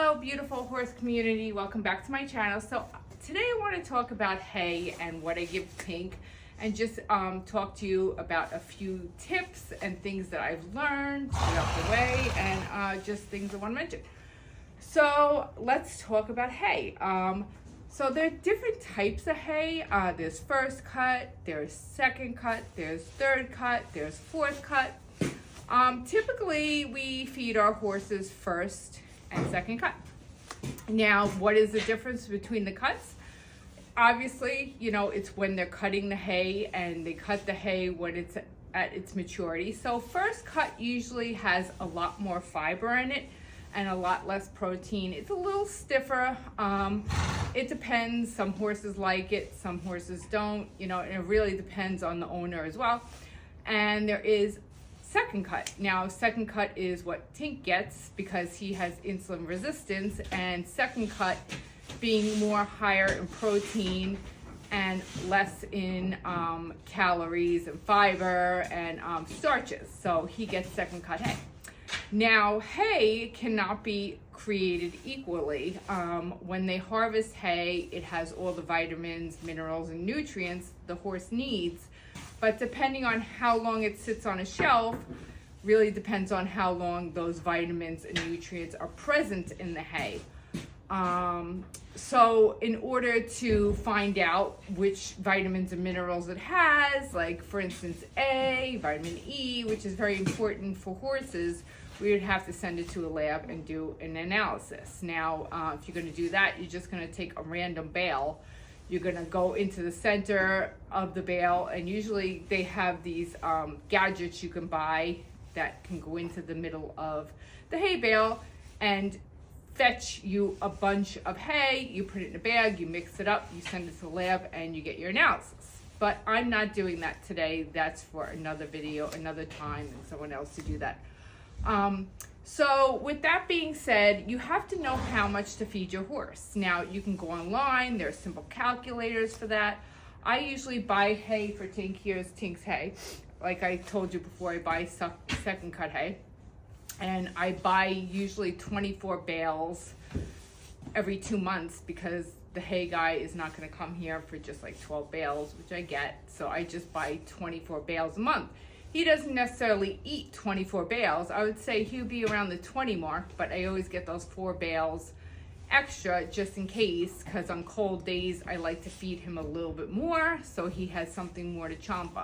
Hello, beautiful horse community. Welcome back to my channel. So today I want to talk about hay and what I give Tink, and just talk to you about a few tips and things that I've learned throughout the way, and just things I want to mention. So let's talk about hay. So there are different types of hay. There's first cut, there's second cut, there's third cut, there's fourth cut. Typically we feed our horses first and second cut. Now, what is the difference between the cuts? Obviously, you know, it's when they're cutting the hay, and they cut the hay when it's at its maturity. So first cut usually has a lot more fiber in it and a lot less protein. It's a little stiffer. It depends. Some horses like it, some horses don't, you know, and it really depends on the owner as well. And there is second cut. Now, second cut is what Tink gets because he has insulin resistance, and second cut being more higher in protein and less in calories and fiber and starches. So he gets second cut hay. Now, hay cannot be created equally. When they harvest hay, it has all the vitamins, minerals, and nutrients the horse needs. But depending on how long it sits on a shelf, really depends on how long those vitamins and nutrients are present in the hay. So in order to find out which vitamins and minerals it has, like for instance A, vitamin E, which is very important for horses, we would have to send it to a lab and do an analysis. Now, if you're going to do that, you're just going to take a random bale. You're gonna go into the center of the bale, and usually they have these gadgets you can buy that can go into the middle of the hay bale and fetch you a bunch of hay. You put it in a bag, you mix it up, you send it to the lab, and you get your analysis. But I'm not doing that today. That's for another video, another time, and someone else to do that. So with that being said, you have to know how much to feed your horse. Now, you can go online. There's simple calculators for that. I usually buy hay for Tink. Here's Tink's hay. Like I told you before, I buy second cut hay. And I buy usually 24 bales every 2 months because the hay guy is not going to come here for just like 12 bales, which I get. So I just buy 24 bales a month. He doesn't necessarily eat 24 bales. I would say he'll be around the 20 mark, but I always get those 4 bales extra just in case, because on cold days I like to feed him a little bit more so he has something more to chomp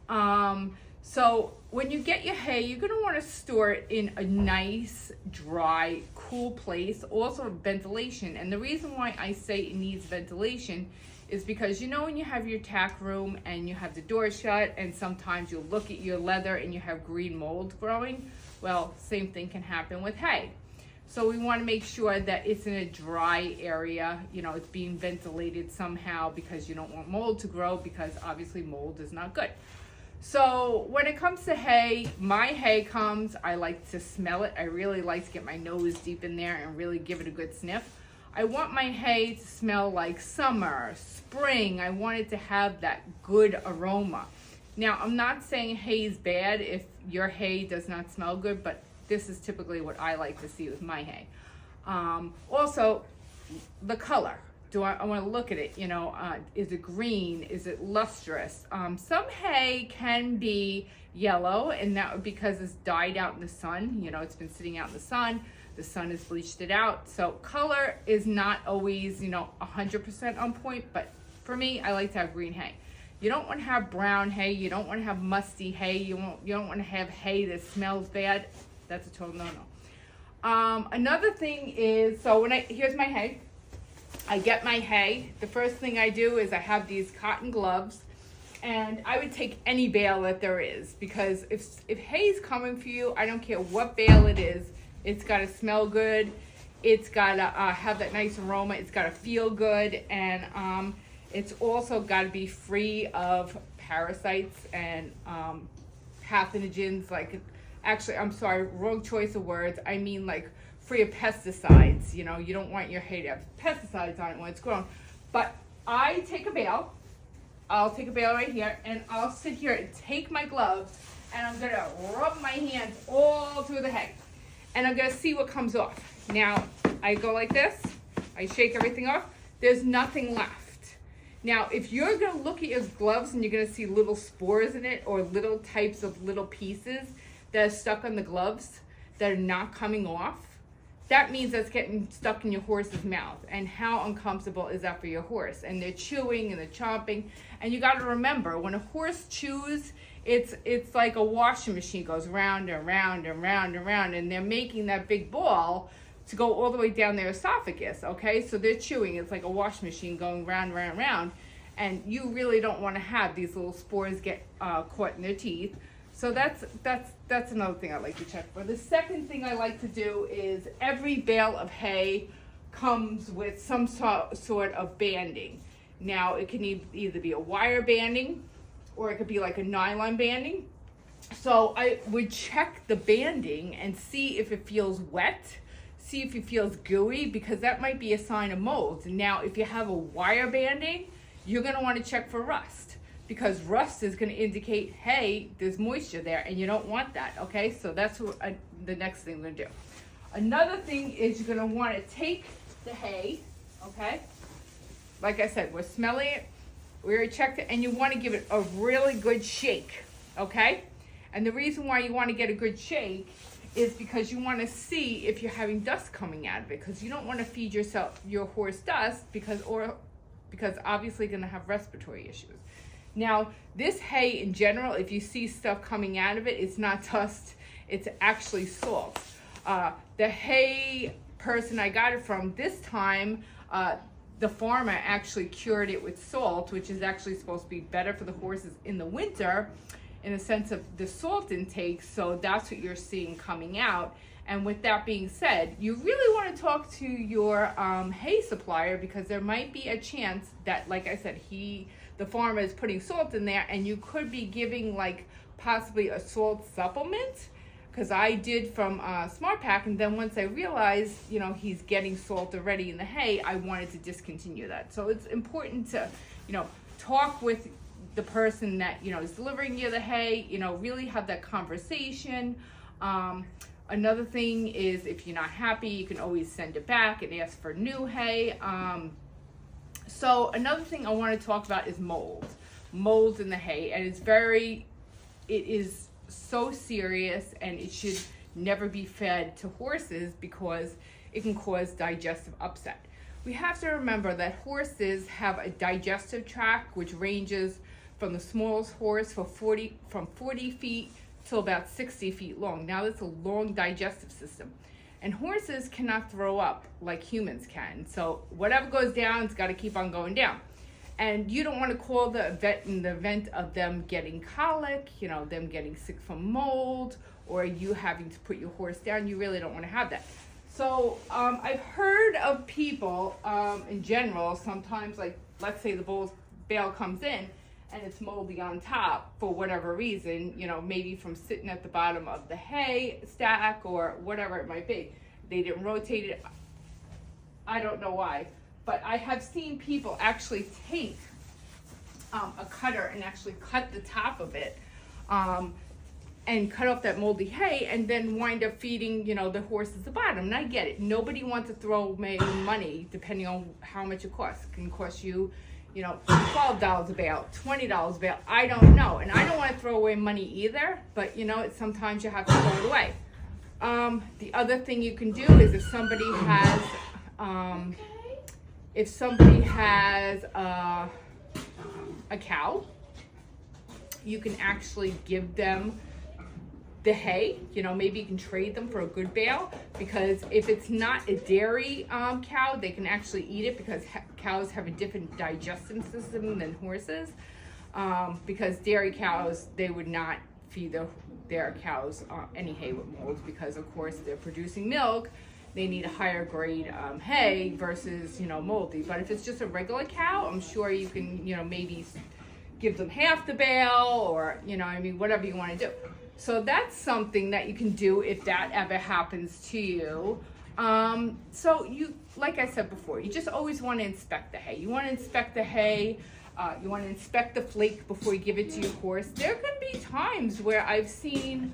on. So when you get your hay, you're going to want to store it in a nice, dry, cool place. Also ventilation. And the reason why I say it needs ventilation is because, you know, when you have your tack room and you have the door shut, and sometimes you'll look at your leather and you have green mold growing, well, same thing can happen with hay. So we want to make sure that it's in a dry area, you know, it's being ventilated somehow, because you don't want mold to grow, because obviously mold is not good. So when it comes to hay, my hay comes, I like to smell it. I really like to get my nose deep in there and really give it a good sniff. I want my hay to smell like summer, spring. I want it to have that good aroma. Now, I'm not saying hay is bad if your hay does not smell good, but this is typically what I like to see with my hay. Also, the color. I want to look at it, you know, is it green? Is it lustrous? Some hay can be yellow, and that would because it's dyed out in the sun. You know, it's been sitting out in the sun. The sun has bleached it out. So color is not always, you know, 100% on point, but for me, I like to have green hay. You don't want to have brown hay. You don't want to have musty hay. You don't want to have hay that smells bad. That's a total no-no. Another thing is, so here's my hay. I get my hay. The first thing I do is I have these cotton gloves, and I would take any bale that there is, because if hay's coming for you, I don't care what bale it is. It's got to smell good. It's got to have that nice aroma. It's got to feel good. And it's also got to be free of parasites and pathogens. Like, actually, I'm sorry, wrong choice of words. I mean like free of pesticides. You know, you don't want your hay to have pesticides on it when it's grown. But I take a bale. I'll take a bale right here, and I'll sit here and take my gloves, and I'm going to rub my hands all through the hay. And I'm going to see what comes off. Now, I go like this, I shake everything off, there's nothing left. Now, if you're gonna look at your gloves and you're gonna see little spores in it or little types of little pieces that are stuck on the gloves that are not coming off, that means that's getting stuck in your horse's mouth. And how uncomfortable is that for your horse? And they're chewing and they're chomping. And you gotta remember, when a horse chews, it's like a washing machine, goes round and round and round and round, and they're making that big ball to go all the way down their esophagus, okay? So they're chewing, it's like a washing machine going round, round, round. And you really don't wanna have these little spores get caught in their teeth. So that's another thing I like to check for. The second thing I like to do is every bale of hay comes with some sort of banding. Now, it can either be a wire banding or it could be like a nylon banding. So I would check the banding and see if it feels wet, see if it feels gooey, because that might be a sign of mold. Now, if you have a wire banding, you're gonna wanna check for rust, because rust is going to indicate, hey, there's moisture there, and you don't want that, okay? So that's what the next thing we're going to do. Another thing is you're going to want to take the hay, okay? Like I said, we're smelling it, we already checked it, and you want to give it a really good shake, okay? And the reason why you want to get a good shake is because you want to see if you're having dust coming out of it, because you don't want to feed your horse dust, because obviously you're going to have respiratory issues. Now, this hay in general, if you see stuff coming out of it, it's not dust, it's actually salt. The hay person I got it from this time, the farmer actually cured it with salt, which is actually supposed to be better for the horses in the winter in the sense of the salt intake, so that's what you're seeing coming out. And with that being said, you really want to talk to your hay supplier, because there might be a chance that, like I said, the farmer is putting salt in there, and you could be giving like possibly a salt supplement, because I did from Smart Pack, and then once I realized, he's getting salt already in the hay, I wanted to discontinue that. So it's important to, talk with the person that, is delivering you the hay, really have that conversation. Another thing is, if you're not happy, you can always send it back and ask for new hay. So another thing I want to talk about is mold in the hay, and it is so serious, and it should never be fed to horses because it can cause digestive upset. We have to remember that horses have a digestive tract which ranges from the smallest horse from 40 feet to about 60 feet long. Now that's a long digestive system. And horses cannot throw up like humans can. So whatever goes down, it's got to keep on going down. And you don't want to call the vet in the event of them getting colic, them getting sick from mold, or you having to put your horse down. You really don't want to have that. So I've heard of people in general, sometimes, like, let's say the bale comes in and it's moldy on top for whatever reason, maybe from sitting at the bottom of the hay stack or whatever it might be. They didn't rotate it. I don't know why. But I have seen people actually take a cutter and actually cut the top of it and cut off that moldy hay, and then wind up feeding, the horses the bottom. And I get it. Nobody wants to throw away money depending on how much it costs. It can cost you, $12 a bale, $20 a bale. I don't know. And I don't want to throw away money either, but sometimes you have to throw it away. The other thing you can do is if somebody has a cow, you can actually give them the hay. Maybe you can trade them for a good bale, because if it's not a dairy cow, they can actually eat it, because cows have a different digestive system than horses. Because dairy cows, they would not feed their cows any hay with molds, because of course they're producing milk. They need a higher grade hay versus moldy. But if it's just a regular cow, I'm sure you can maybe give them half the bale, or whatever you want to do. So that's something that you can do if that ever happens to you. So you, like I said before, you just always want to inspect the hay. You want to inspect the hay. You want to inspect the flake before you give it to your horse. There can be times where I've seen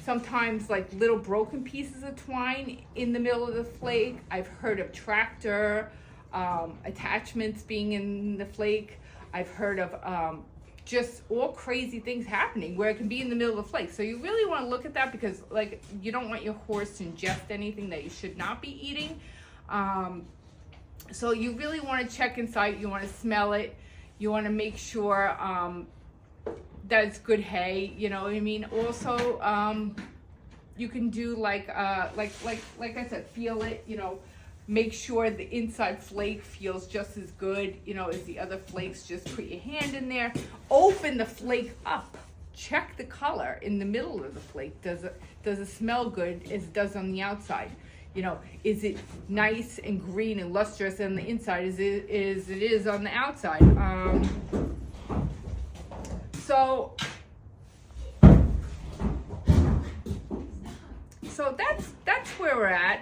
sometimes like little broken pieces of twine in the middle of the flake. I've heard of tractor attachments being in the flake. I've heard of just all crazy things happening where it can be in the middle of the flake. So you really want to look at that, because like you don't want your horse to ingest anything that you should not be eating. So you really want to check inside. You want to smell it. You want to make sure that it's good hay. You know what I mean? Also, you can do like I said, feel it. You know, make sure the inside flake feels just as good, you know, as the other flakes. Just put your hand in there, open the flake up, check the color in the middle of the flake. Does it smell good as it does on the outside? You know, is it nice and green and lustrous on the inside as it is on the outside? So that's where we're at.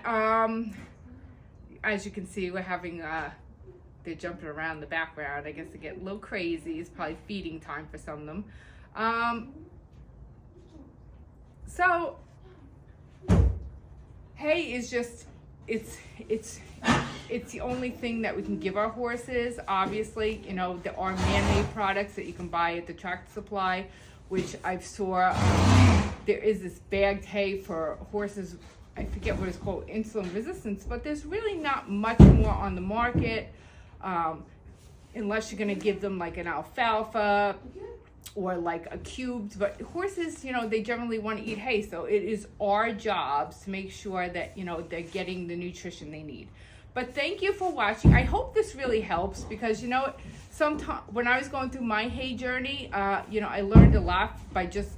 As you can see, we're having they're jumping around in the background. I guess they get a little crazy. It's probably feeding time for some of them. So hay is just, it's the only thing that we can give our horses. Obviously, you know, there are man-made products that you can buy at the Tractor Supply, which I've saw. There is this bagged hay for horses. I forget what it's called, insulin resistance, but there's really not much more on the market, unless you're going to give them like an alfalfa or like a cubed. But horses, you know, they generally want to eat hay, so it is our jobs to make sure that, you know, they're getting the nutrition they need. But thank you for watching. I hope this really helps, because, you know, sometimes when I was going through my hay journey, you know, I learned a lot by just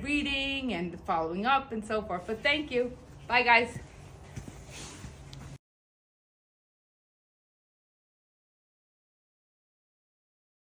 reading and following up and so forth. But thank you. Bye, guys.